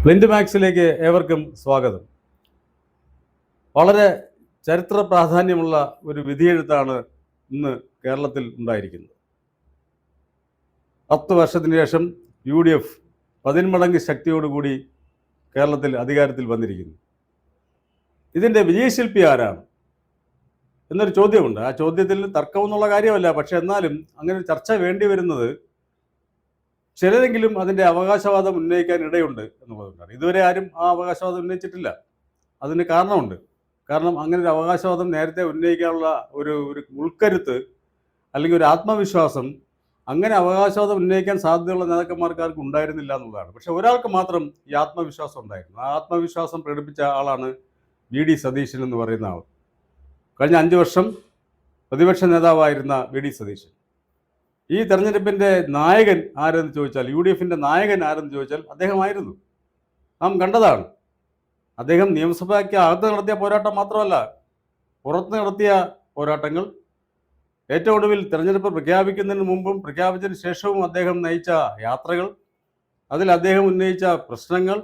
Plinth മാക്സിലേക്ക് ഏവർക്കും സ്വാഗതം. വളരെ ചരിത്ര പ്രാധാന്യമുള്ള ഒരു വിധിയെഴുത്താണ് ഇന്ന് കേരളത്തിൽ ഉണ്ടായിരിക്കുന്നത്. 10 വർഷത്തിന് ശേഷം UDF 10 മടങ്ങ് ശക്തിയോടുകൂടി കേരളത്തിൽ അധികാരത്തിൽ വന്നിരിക്കുന്നു. ഇതിൻ്റെ വിജയശില്പി ആരാണ് എന്നൊരു ചോദ്യമുണ്ട്. ആ ചോദ്യത്തിൽ തർക്കമെന്നുള്ള കാര്യമല്ല, പക്ഷെ എന്നാലും അങ്ങനെ ചർച്ച വേണ്ടി വരുന്നത് ചിലരെങ്കിലും അതിൻ്റെ അവകാശവാദം ഉന്നയിക്കാൻ ഇടയുണ്ട് എന്നുള്ളതുകൊണ്ടാണ്. ഇതുവരെ ആരും ആ അവകാശവാദം ഉന്നയിച്ചിട്ടില്ല. അതിന് കാരണമുണ്ട്. കാരണം അങ്ങനെ ഒരു അവകാശവാദം നേരത്തെ ഉന്നയിക്കാനുള്ള ഒരു ഉൾക്കരുത്ത് അല്ലെങ്കിൽ ഒരു ആത്മവിശ്വാസം അങ്ങനെ അവകാശവാദം ഉന്നയിക്കാൻ സാധ്യതയുള്ള നേതാക്കന്മാർക്ക് ആർക്കും ഉണ്ടായിരുന്നില്ല എന്നുള്ളതാണ്. പക്ഷെ ഒരാൾക്ക് മാത്രം ഈ ആത്മവിശ്വാസം ഉണ്ടായിരുന്നു. ആ ആത്മവിശ്വാസം പ്രകടിപ്പിച്ച ആളാണ് VD സതീശൻ എന്ന് പറയുന്ന ആൾ. കഴിഞ്ഞ 5 വർഷം പ്രതിപക്ഷ നേതാവായിരുന്ന VD സതീശൻ. ഈ തെരഞ്ഞെടുപ്പിൻ്റെ നായകൻ ആരെന്ന് ചോദിച്ചാൽ, UDFൻ്റെ നായകൻ ആരെന്ന് ചോദിച്ചാൽ അദ്ദേഹമായിരുന്നു. നാം കണ്ടതാണ്. അദ്ദേഹം നിയമസഭയ്ക്ക് അകത്ത് നടത്തിയ പോരാട്ടം മാത്രമല്ല, പുറത്ത് നടത്തിയ പോരാട്ടങ്ങൾ, ഏറ്റവും ഒടുവിൽ തെരഞ്ഞെടുപ്പ് പ്രഖ്യാപിക്കുന്നതിന് മുമ്പും പ്രഖ്യാപിച്ചതിന് ശേഷവും അദ്ദേഹം നയിച്ച യാത്രകൾ, അതിൽ അദ്ദേഹം ഉന്നയിച്ച പ്രശ്നങ്ങൾ,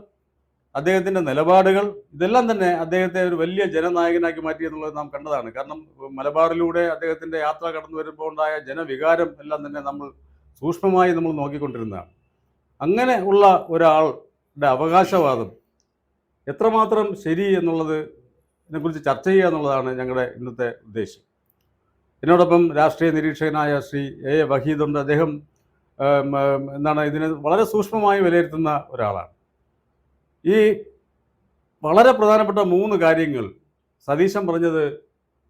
അദ്ദേഹത്തിൻ്റെ നിലപാടുകൾ, ഇതെല്ലാം തന്നെ അദ്ദേഹത്തെ ഒരു വലിയ ജനനായകനാക്കി മാറ്റി എന്നുള്ളത് നാം കണ്ടതാണ്. കാരണം മലബാറിലൂടെ അദ്ദേഹത്തിൻ്റെ യാത്ര കടന്നു വരുമ്പോൾ ഉണ്ടായ ജനവികാരം എല്ലാം തന്നെ നമ്മൾ സൂക്ഷ്മമായി നോക്കിക്കൊണ്ടിരുന്നതാണ്. അങ്ങനെ ഉള്ള ഒരാളുടെ അവകാശവാദം എത്രമാത്രം ശരി എന്നുള്ളതിനെക്കുറിച്ച് ചർച്ച ചെയ്യുക എന്നുള്ളതാണ് ഞങ്ങളുടെ ഇന്നത്തെ ഉദ്ദേശം. എന്നോടൊപ്പം രാഷ്ട്രീയ നിരീക്ഷകനായ ശ്രീ A. വഹീദുണ്ട്. അദ്ദേഹം ഇതിനെ വളരെ സൂക്ഷ്മമായി വിലയിരുത്തുന്ന ഒരാളാണ്. ഈ വളരെ പ്രധാനപ്പെട്ട 3 കാര്യങ്ങൾ സതീശൻ പറഞ്ഞത്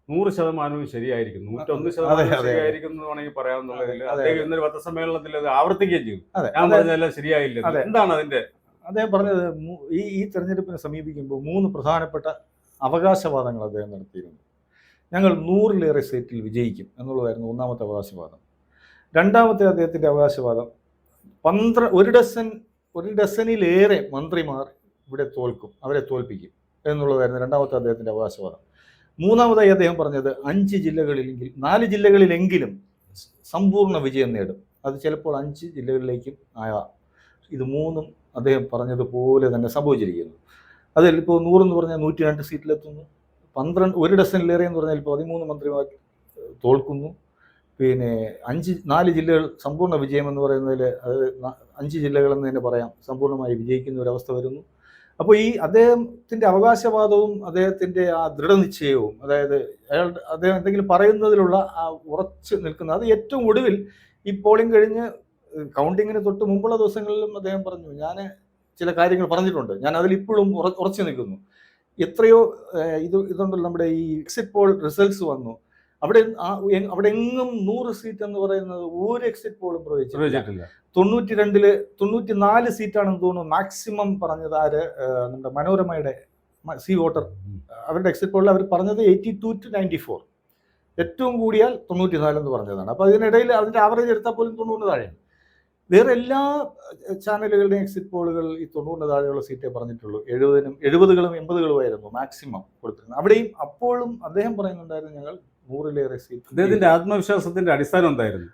100% ശരിയായിരിക്കും, 101% ശരിയായിരിക്കും എന്ന് വേണമെങ്കിൽ പറയാവുന്നതിൽ അദ്ദേഹം ഇന്നൊരു പത്രസമ്മേളനത്തിൽ അത് ആവർത്തിക്കുകയും ചെയ്തു. ഞാൻ പറഞ്ഞതെല്ലാം ശരിയായില്ല. എന്താണ് അതിന്റെ? അദ്ദേഹം പറഞ്ഞത് ഈ തെരഞ്ഞെടുപ്പിനെ സമീപിക്കുമ്പോൾ 3 പ്രധാനപ്പെട്ട അവകാശവാദങ്ങൾ അദ്ദേഹം നടത്തിയിരുന്നു. ഞങ്ങൾ 100-ലേറെ സീറ്റിൽ വിജയിക്കും എന്നുള്ളതായിരുന്നു ഒന്നാമത്തെ അവകാശവാദം. രണ്ടാമത്തെ അദ്ദേഹത്തിൻ്റെ അവകാശവാദം ഒരു ഡസനിലേറെ മന്ത്രിമാർ ഇവിടെ തോൽക്കും, അവരെ തോൽപ്പിക്കും എന്നുള്ളതായിരുന്നു രണ്ടാമത്തെ അദ്ദേഹത്തിൻ്റെ അവകാശവാദം. മൂന്നാമതായി അദ്ദേഹം പറഞ്ഞത് 4 ജില്ലകളിലെങ്കിലും സമ്പൂർണ്ണ വിജയം നേടും. അത് ചിലപ്പോൾ 5 ജില്ലകളിലേക്കും ആകാം. ഇത് 3ഉം അദ്ദേഹം പറഞ്ഞതുപോലെ തന്നെ സംഭവിച്ചിരിക്കുന്നു. അതിൽ ഇപ്പോൾ 100 എന്ന് പറഞ്ഞാൽ 102 സീറ്റിലെത്തുന്നു. 1 ഡസനിലേറെ എന്ന് പറഞ്ഞാൽ 13 മന്ത്രിമാർ തോൽക്കുന്നു. പിന്നെ 4 ജില്ലകൾ സമ്പൂർണ്ണ വിജയം എന്ന് പറയുന്നതിൽ അത് 5 ജില്ലകളെന്ന് തന്നെ പറയാം, സമ്പൂർണ്ണമായി വിജയിക്കുന്ന ഒരവസ്ഥ വരുന്നു. അപ്പോൾ ഈ അദ്ദേഹത്തിൻ്റെ അവകാശവാദവും അദ്ദേഹത്തിൻ്റെ ആ ദൃഢനിശ്ചയവും, അതായത് അദ്ദേഹം എന്തെങ്കിലും പറയുന്നതിലുള്ള ആ ഉറച്ചു നിൽക്കുന്ന, അത് ഏറ്റവും ഒടുവിൽ ഈ പോളിംഗ് കഴിഞ്ഞ് കൗണ്ടിങ്ങിന് തൊട്ട് മുമ്പുള്ള ദിവസങ്ങളിലും അദ്ദേഹം പറഞ്ഞു, ഞാൻ ചില കാര്യങ്ങൾ പറഞ്ഞിട്ടുണ്ട്, ഞാൻ അതിലിപ്പോഴും ഉറച്ചു നിൽക്കുന്നു. എത്രയോ ഇതുണ്ടല്ലോ, നമ്മുടെ ഈ എക്സിറ്റ് പോൾ റിസൾട്ട്സ് വന്നു, അവിടെ എങ്ങും 100 സീറ്റ് എന്ന് പറയുന്നത് ഒരു എക്സിറ്റ് പോളും പ്രവചിച്ചിട്ടില്ല. 94 സീറ്റാണെന്ന് തോന്നുന്നു മാക്സിമം പറഞ്ഞത്. നമ്മുടെ മനോരമയുടെ സി വോട്ടർ അവരുടെ എക്സിറ്റ് പോളിൽ അവർ പറഞ്ഞത് 82 to 94, ഏറ്റവും കൂടിയാൽ 94 എന്ന് പറഞ്ഞതാണ്. അപ്പോൾ അതിനിടയിൽ അതിൻ്റെ ആവറേജ് എടുത്താൽ പോലും 90 താഴെയാണ്. വേറെ എല്ലാ ചാനലുകളുടെയും എക്സിറ്റ് പോളുകൾ ഈ 90 താഴെയുള്ള സീറ്റേ പറഞ്ഞിട്ടുള്ളൂ. 70കളും 80കളുമായിരുന്നു മാക്സിമം കൊടുത്തിരുന്നത്. അവിടെയും അപ്പോഴും അദ്ദേഹം പറയുന്നുണ്ടായിരുന്നു, ഞങ്ങൾ 100-ലേറെ സീറ്റ്. അദ്ദേഹത്തിന്റെ ആത്മവിശ്വാസത്തിന്റെ അടിസ്ഥാനം എന്തായിരുന്നു?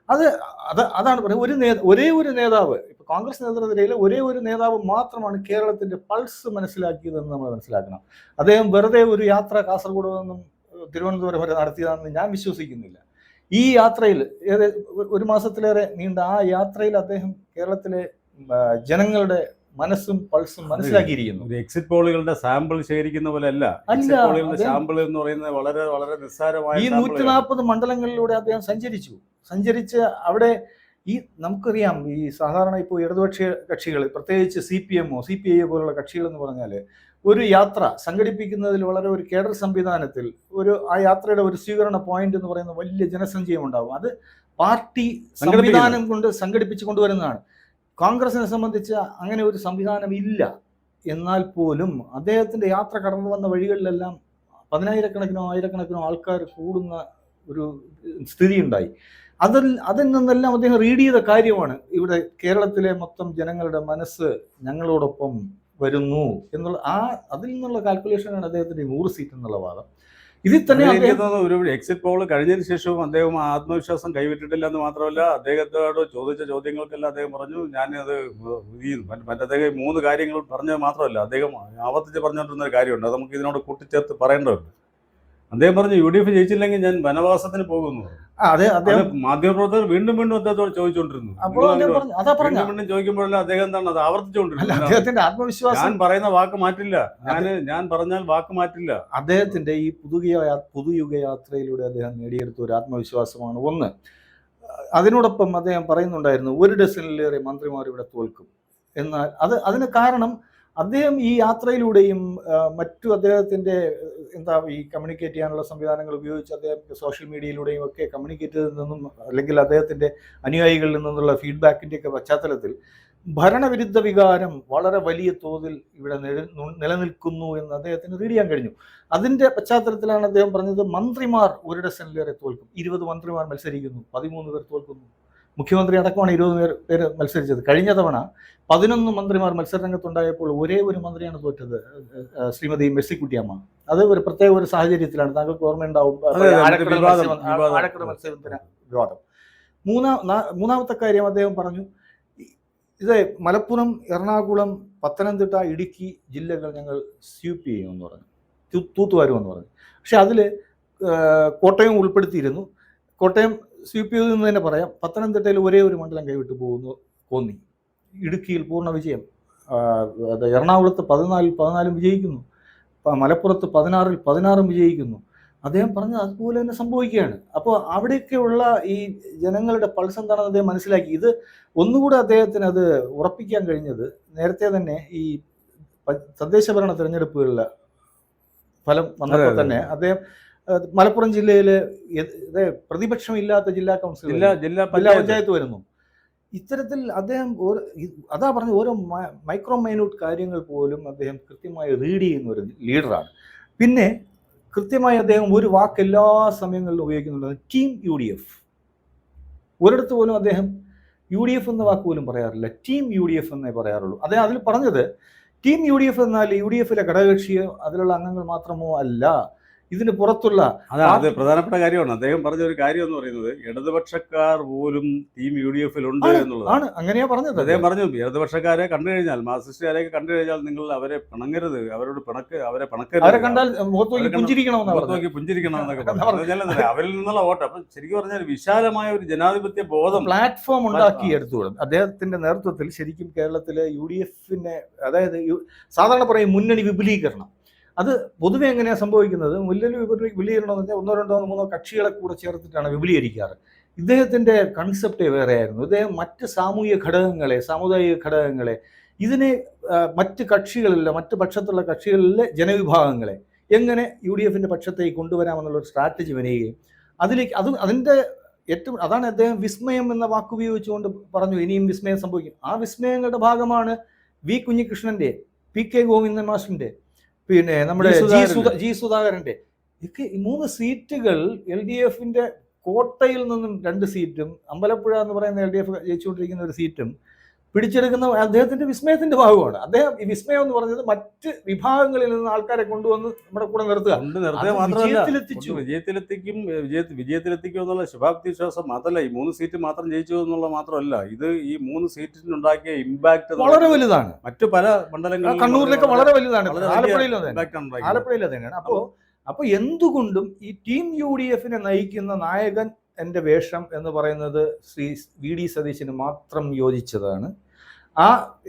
അതാണ് പറയുന്നത്. ഒരേ ഒരു നേതാവ്, ഇപ്പൊ കോൺഗ്രസ് നേതൃത്വത്തിലെ ഒരേ ഒരു നേതാവ് മാത്രമാണ് കേരളത്തിന്റെ പൾസ് മനസ്സിലാക്കിയതെന്ന് നമ്മൾ മനസ്സിലാക്കണം. അദ്ദേഹം വെറുതെ ഒരു യാത്ര കാസർഗോഡ് നിന്നും തിരുവനന്തപുരം വരെ നടത്തിയതാണെന്ന് ഞാൻ വിശ്വസിക്കുന്നില്ല. ഈ യാത്രയിൽ 1 മാസത്തിലേറെ നീണ്ട ആ യാത്രയിൽ അദ്ദേഹം കേരളത്തിലെ ജനങ്ങളുടെ മനസ്സും പൾസും മനസ്സിലാക്കിയിരിക്കുന്നു. എക്സിറ്റ് പോളുകളുടെ സാമ്പിൾ ശേഖരിക്കുന്ന പോലെ അല്ല. സാമ്പിൾ എന്ന് പറയുന്നത് വളരെ വളരെ നിസ്സാരമായ ഈ 140 മണ്ഡലങ്ങളിലൂടെ അദ്ദേഹം സഞ്ചരിച്ച് അവിടെ ഈ നമുക്കറിയാം, ഈ സാധാരണ ഇപ്പോൾ ഇടതുപക്ഷ കക്ഷികൾ, പ്രത്യേകിച്ച് CPM, CPI പോലുള്ള കക്ഷികൾ എന്ന് പറഞ്ഞാൽ ഒരു യാത്ര സംഘടിപ്പിക്കുന്നതിൽ വളരെ ഒരു കേഡർ സംവിധാനത്തിൽ ആ യാത്രയുടെ ഒരു സ്വീകരണ പോയിന്റ് എന്ന് പറയുന്ന വലിയ ജനസഞ്ചയം ഉണ്ടാകും. അത് പാർട്ടി സംവിധാനം കൊണ്ട് സംഘടിപ്പിച്ച് കൊണ്ടുവരുന്നതാണ്. കോൺഗ്രസിനെ സംബന്ധിച്ച് അങ്ങനെ ഒരു സംവിധാനം ഇല്ല. എന്നാൽ പോലും അദ്ദേഹത്തിൻ്റെ യാത്ര കടന്നു വന്ന വഴികളിലെല്ലാം 10,000-കണക്കിനോ 1000-കണക്കിനോ ആൾക്കാർ കൂടുന്ന ഒരു സ്ഥിതി ഉണ്ടായി. അതിൽ നിന്നെല്ലാം അദ്ദേഹം റീഡ് ചെയ്ത കാര്യമാണ് ഇവിടെ കേരളത്തിലെ മൊത്തം ജനങ്ങളുടെ മനസ്സ് ഞങ്ങളോടൊപ്പം വരുന്നു എന്നുള്ള അതിൽ നിന്നുള്ള കാൽക്കുലേഷനാണ് അദ്ദേഹത്തിൻ്റെ 100 സീറ്റ് എന്നുള്ള വാദം. ഇതിൽ തന്നെ എനിക്ക് തോന്നുന്നു ഒരു എക്സിറ്റ് പോൾ കഴിഞ്ഞതിന് ശേഷവും അദ്ദേഹം ആത്മവിശ്വാസം കൈവിട്ടിട്ടില്ല എന്ന് മാത്രമല്ല, അദ്ദേഹത്തോട് ചോദിച്ച ചോദ്യങ്ങൾക്കെല്ലാം അദ്ദേഹം പറഞ്ഞു ഞാനത് അദ്ദേഹം 3 കാര്യങ്ങൾ പറഞ്ഞത് മാത്രമല്ല, അദ്ദേഹം ആവർത്തിച്ച് പറഞ്ഞുകൊണ്ടിരുന്ന ഒരു കാര്യമുണ്ട്, അത് നമുക്ക് ഇതിനോട് കൂട്ടിച്ചേർത്ത് പറയേണ്ടതുണ്ട്. അദ്ദേഹം പറഞ്ഞു UDF ജയിച്ചില്ലെങ്കിൽ ഞാൻ വനവാസത്തിന് പോകുന്നു. മാധ്യമപ്രവർത്തകർ വീണ്ടും വീണ്ടും അദ്ദേഹത്തോട് ചോദിച്ചുകൊണ്ടിരുന്നു. വീണ്ടും ചോദിക്കുമ്പോഴല്ല അദ്ദേഹം എന്താണ് അത് ആവർത്തിച്ചുകൊണ്ടിരുന്നത്. ആത്മവിശ്വാസം, ഞാൻ പറയുന്ന വാക്ക് മാറ്റില്ല, ഞാൻ പറഞ്ഞാൽ വാക്ക് മാറ്റില്ല. അദ്ദേഹത്തിന്റെ ഈ പുതുയുഗ യാത്രയിലൂടെ അദ്ദേഹം നേടിയെടുത്ത ഒരു ആത്മവിശ്വാസമാണ് ഒന്ന്. അതിനോടൊപ്പം അദ്ദേഹം പറയുന്നുണ്ടായിരുന്നു 1 ഡസനിലേറെ മന്ത്രിമാർ ഇവിടെ തോൽക്കും. എന്നാൽ അതിന് കാരണം അദ്ദേഹം ഈ യാത്രയിലൂടെയും മറ്റു അദ്ദേഹത്തിൻ്റെ ഈ കമ്മ്യൂണിക്കേറ്റ് ചെയ്യാനുള്ള സംവിധാനങ്ങൾ ഉപയോഗിച്ച് അദ്ദേഹം സോഷ്യൽ മീഡിയയിലൂടെയും ഒക്കെ കമ്മ്യൂണിക്കേറ്റ് ചെയ്തതിൽ നിന്നും അല്ലെങ്കിൽ അദ്ദേഹത്തിൻ്റെ അനുയായികളിൽ നിന്നുള്ള ഫീഡ്ബാക്കിൻ്റെയൊക്കെ പശ്ചാത്തലത്തിൽ ഭരണവിരുദ്ധ വികാരം വളരെ വലിയ തോതിൽ ഇവിടെ നിലനിൽക്കുന്നു എന്ന് അദ്ദേഹത്തിന് റീഡ് ചെയ്യാൻ കഴിഞ്ഞു. അതിൻ്റെ പശ്ചാത്തലത്തിലാണ് അദ്ദേഹം പറഞ്ഞത് മന്ത്രിമാർ 1 ഡസനിലേറെ തോൽക്കും. 20 മന്ത്രിമാർ മത്സരിക്കുന്നു, 13 പേർ തോൽക്കുന്നു. മുഖ്യമന്ത്രി അടക്കമാണ് 20 പേര് മത്സരിച്ചത്. കഴിഞ്ഞ തവണ 11 മന്ത്രിമാർ മത്സരരംഗത്തുണ്ടായപ്പോൾ ഒരേ ഒരു മന്ത്രിയാണ് തോറ്റത്, ശ്രീമതി മെഴ്സിക്കുട്ടിയമ്മ. അത് ഒരു പ്രത്യേക ഒരു സാഹചര്യത്തിലാണ്, താങ്കൾക്ക് ഓർമ്മയുണ്ടാവും, ആഴക്കട മത്സരത്തിന് വിവാദം. മൂന്നാമത്തെ കാര്യം അദ്ദേഹം പറഞ്ഞു, ഇത് മലപ്പുറം, എറണാകുളം, പത്തനംതിട്ട, ഇടുക്കി ജില്ലകൾ ഞങ്ങൾ സ്വീപ്പ് ചെയ്യുമെന്ന് പറഞ്ഞു, തൂത്തുവാരുമെന്ന് പറഞ്ഞു. പക്ഷെ അതിൽ കോട്ടയം ഉൾപ്പെടുത്തിയിരുന്നു. കോട്ടയം സ്വീപ്പ് ചെയ്തെന്ന് തന്നെ പറയാം. പത്തനംതിട്ടയിൽ ഒരേ ഒരു മണ്ഡലം കൈവിട്ട് പോകുന്നു, കോന്നി. ഇടുക്കിയിൽ പൂർണ്ണ വിജയം. എറണാകുളത്ത് 14 വിജയിക്കുന്നു, മലപ്പുറത്ത് 16 വിജയിക്കുന്നു. അദ്ദേഹം പറഞ്ഞത് അതുപോലെ തന്നെ സംഭവിക്കുകയാണ്. അപ്പോൾ അവിടെയൊക്കെയുള്ള ഈ ജനങ്ങളുടെ പൾസ് എന്താണെന്ന് അദ്ദേഹം മനസ്സിലാക്കി. ഇത് ഒന്നുകൂടെ അദ്ദേഹത്തിന് അത് ഉറപ്പിക്കാൻ കഴിഞ്ഞത് നേരത്തെ തന്നെ ഈ തദ്ദേശ ഭരണ തെരഞ്ഞെടുപ്പുകളിലെ ഫലം വന്നപ്പോൾ തന്നെ അദ്ദേഹം മലപ്പുറം ജില്ലയിലെ പ്രതിപക്ഷമില്ലാത്ത ജില്ലാ കൗൺസിൽ, ജില്ലാ പഞ്ചായത്ത് വരുന്നു. ഇത്തരത്തിൽ അദ്ദേഹം അതാ പറഞ്ഞ ഓരോ മൈക്രോ മൈന്യൂട്ട് കാര്യങ്ങൾ പോലും അദ്ദേഹം കൃത്യമായി റീഡ് ചെയ്യുന്ന ഒരു ലീഡറാണ്. പിന്നെ കൃത്യമായി അദ്ദേഹം ഒരു വാക്ക് എല്ലാ സമയങ്ങളിലും ഉപയോഗിക്കുന്നുണ്ട്, ടീം UDF. ഒരിടത്ത് പോലും അദ്ദേഹം UDF എന്ന വാക്ക് പോലും പറയാറില്ല, ടീം UDF എന്നേ പറയാറുള്ളൂ. അദ്ദേഹം അതിൽ പറഞ്ഞത് ടീം UDF എന്നാൽ UDFിലെ ഘടകകക്ഷിയോ അതിലുള്ള അംഗങ്ങൾ മാത്രമോ അല്ല, ഇതിന് പുറത്തുള്ള അത് പ്രധാനപ്പെട്ട കാര്യമാണ്. അദ്ദേഹം പറഞ്ഞ ഒരു കാര്യം എന്ന് പറയുന്നത് ഇടതുപക്ഷക്കാർ പോലും ടീം UDFിലുണ്ട് എന്നുള്ളതാണ്. അങ്ങനെയാ പറഞ്ഞത്. അദ്ദേഹം പറഞ്ഞു ഇടതുപക്ഷക്കാരെ കണ്ടു കഴിഞ്ഞാൽ, മാർക്സിസ്റ്റുകാരെയൊക്കെ കണ്ടു കഴിഞ്ഞാൽ നിങ്ങൾ അവരെ പിണങ്ങരുത്, അവരോട് അവരെ പിണക്കരുത്, അവരെ കണ്ടാൽ പുഞ്ചിരിക്കണം എന്നൊക്കെ പറഞ്ഞു. അവരിൽ നിന്നുള്ള വോട്ട്. അപ്പൊ ശരിക്കും പറഞ്ഞാൽ വിശാലമായ ഒരു ജനാധിപത്യ ബോധം, പ്ലാറ്റ്ഫോം ഉണ്ടാക്കി എടുത്തുകൊടുക്കും അദ്ദേഹത്തിന്റെ നേതൃത്വത്തിൽ. ശരിക്കും കേരളത്തിലെ UDFിന്റെ, അതായത് സാധാരണ പറയും മുന്നണി വിപുലീകരണം, അത് പൊതുവെ എങ്ങനെയാണ് സംഭവിക്കുന്നത്? മുന്നണി വിപുലീകരണം എന്ന് പറഞ്ഞാൽ 1, 2, 3 കക്ഷികളെ കൂടെ ചേർത്തിട്ടാണ് വിപുലീകരിക്കാറ്. ഇദ്ദേഹത്തിൻ്റെ കൺസെപ്റ്റേ വേറെയായിരുന്നു. ഇദ്ദേഹം മറ്റ് സാമുദായിക ഘടകങ്ങളെ ഇതിനെ മറ്റ് കക്ഷികളിലെ, മറ്റ് പക്ഷത്തുള്ള കക്ഷികളിലെ ജനവിഭാഗങ്ങളെ എങ്ങനെ UDFിൻ്റെ പക്ഷത്തേക്ക് കൊണ്ടുവരാമെന്നുള്ളൊരു സ്ട്രാറ്റജി വരികയും അതിൻ്റെ അതാണ് അദ്ദേഹം വിസ്മയം എന്ന വാക്കുപയോഗിച്ചുകൊണ്ട് പറഞ്ഞു ഇനിയും വിസ്മയം സംഭവിക്കും. ആ വിസ്മയങ്ങളുടെ ഭാഗമാണ് വി കുഞ്ഞികൃഷ്ണൻ്റെ, PK ഗോവിന്ദൻ മാഷിൻ്റെ, പിന്നെ നമ്മുടെ ജി സുധാകരൻ്റെ ഒക്കെ 3 സീറ്റുകൾ LDFിൻ്റെ കോട്ടയിൽ നിന്നും 2 സീറ്റും അമ്പലപ്പുഴ എന്ന് പറയുന്ന LDF ജയിച്ചുകൊണ്ടിരിക്കുന്ന ഒരു സീറ്റും പിടിച്ചെടുക്കുന്ന അദ്ദേഹത്തിന്റെ വിസ്മയത്തിന്റെ ഭാഗമാണ്. അദ്ദേഹം ഈ വിസ്മയം എന്ന് പറഞ്ഞത് മറ്റ് വിഭാഗങ്ങളിൽ നിന്ന് ആൾക്കാരെ കൊണ്ടുവന്ന് നമ്മുടെ കൂടെ നിർത്തുക വിജയത്തിലെത്തിക്കും എന്നുള്ള ശുഭാപ്തി വിശ്വാസം മാത്രമല്ല, ഈ 3 സീറ്റ് മാത്രം ജയിച്ചു എന്നുള്ള മാത്രമല്ല, ഇത് ഈ 3 സീറ്റിനുണ്ടാക്കിയ ഇമ്പാക്ട് വളരെ വലുതാണ്. മറ്റു പല മണ്ഡലങ്ങളിലും, കണ്ണൂരിലൊക്കെ വളരെ വലുതാണ്, ആലപ്പുഴയിൽ തന്നെയാണ്. അപ്പോൾ എന്തുകൊണ്ടും ഈ ടീം UDFിനെ നയിക്കുന്ന നായകൻ എൻ്റെ വേഷം എന്ന് പറയുന്നത് ശ്രീ VD സതീശന് മാത്രം യോജിച്ചതാണ്.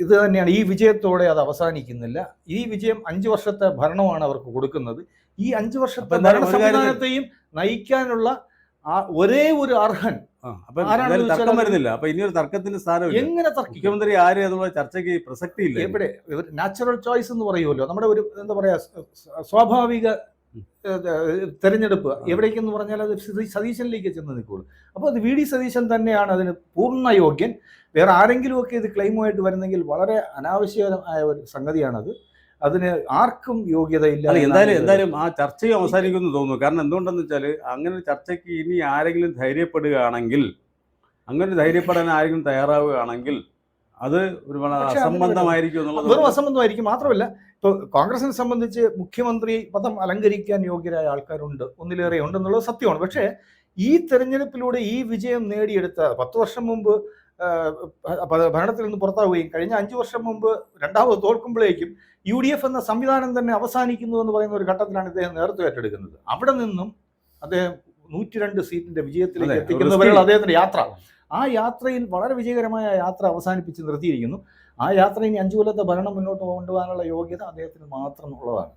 ഇത് തന്നെയാണ്. ഈ വിജയത്തോടെ അത് അവസാനിക്കുന്നില്ല. ഈ വിജയം 5 വർഷത്തെ ഭരണമാണ് അവർക്ക് കൊടുക്കുന്നത്. ഈ 5 വർഷത്തെ ഭരണ സംവിധാനത്തെയും നയിക്കാനുള്ള ഒരേ ഒരു അർഹൻ തർക്കം വരുന്നില്ല. അപ്പൊ ഇനിയൊരു തർക്കത്തിന്റെ സ്ഥാനം എങ്ങനെ തർക്കം? മുഖ്യമന്ത്രി ആര് എന്നുള്ള ചർച്ചയ്ക്ക് പ്രസക്തിയില്ല. എവിടെ നാച്ചുറൽ ചോയ്സ് എന്ന് പറയുമല്ലോ, നമ്മുടെ ഒരു എന്താ പറയാ സ്വാഭാവിക തെരഞ്ഞെടുപ്പ് എവിടേക്കെന്ന് പറഞ്ഞാൽ അത് സതീശനിലേക്ക് ചെന്ന് നിൽക്കുള്ളൂ. അപ്പോൾ അത് VD സതീശൻ തന്നെയാണ് അതിന് പൂർണ്ണ യോഗ്യൻ. വേറെ ആരെങ്കിലുമൊക്കെ ഇത് ക്ലെയിമുമായിട്ട് വരുന്നെങ്കിൽ വളരെ അനാവശ്യമായ ഒരു സംഗതിയാണത്. അതിന് ആർക്കും യോഗ്യതയില്ല. എന്തായാലും ആ ചർച്ചയും അവസാനിക്കുമെന്ന് തോന്നുന്നു. കാരണം എന്തുകൊണ്ടെന്ന് വെച്ചാൽ അങ്ങനെ ഒരു ചർച്ചയ്ക്ക് ഇനി ആരെങ്കിലും ധൈര്യപ്പെടുകയാണെങ്കിൽ, അങ്ങനെ ധൈര്യപ്പെടാൻ ആരെങ്കിലും തയ്യാറാവുകയാണെങ്കിൽ അത് ഒരു പക്ഷേ അസംബന്ധമായിരിക്കും എന്നുള്ളത് വെറും അസംബന്ധമായിരിക്കും. മാത്രമല്ല, ഇപ്പോൾ കോൺഗ്രസിനെ സംബന്ധിച്ച് മുഖ്യമന്ത്രി പദം അലങ്കരിക്കാൻ യോഗ്യരായ ആൾക്കാരുണ്ട്, ഒന്നിലേറെ ഉണ്ടെന്നുള്ളത് സത്യമാണ്. പക്ഷേ ഈ തെരഞ്ഞെടുപ്പിലൂടെ ഈ വിജയം നേടിയെടുത്ത 10 വർഷം മുമ്പ് ഭരണത്തിൽ നിന്ന് പുറത്താവുകയും കഴിഞ്ഞ 5 വർഷം മുമ്പ് രണ്ടാമത് തോൽക്കുമ്പോഴേക്കും UDF എന്ന സംവിധാനം തന്നെ അവസാനിക്കുന്നു എന്ന് പറയുന്ന ഒരു ഘട്ടത്തിലാണ് ഇദ്ദേഹം നേതൃത്വം ഏറ്റെടുക്കുന്നത്. അവിടെ നിന്നും അദ്ദേഹം 102 സീറ്റിന്റെ വിജയത്തിലേക്ക് എത്തിക്കുന്നവരെയുള്ള അദ്ദേഹത്തിന്റെ യാത്ര, ആ യാത്രയിൽ വളരെ വിജയകരമായ യാത്ര അവസാനിപ്പിച്ച് നിർത്തിയിരിക്കുന്നു. ആ യാത്ര ഇനി 5 കൊല്ലത്തെ ഭരണം മുന്നോട്ട് കൊണ്ടുപോകാനുള്ള യോഗ്യത അദ്ദേഹത്തിന് മാത്രം ഉള്ളതാണ്.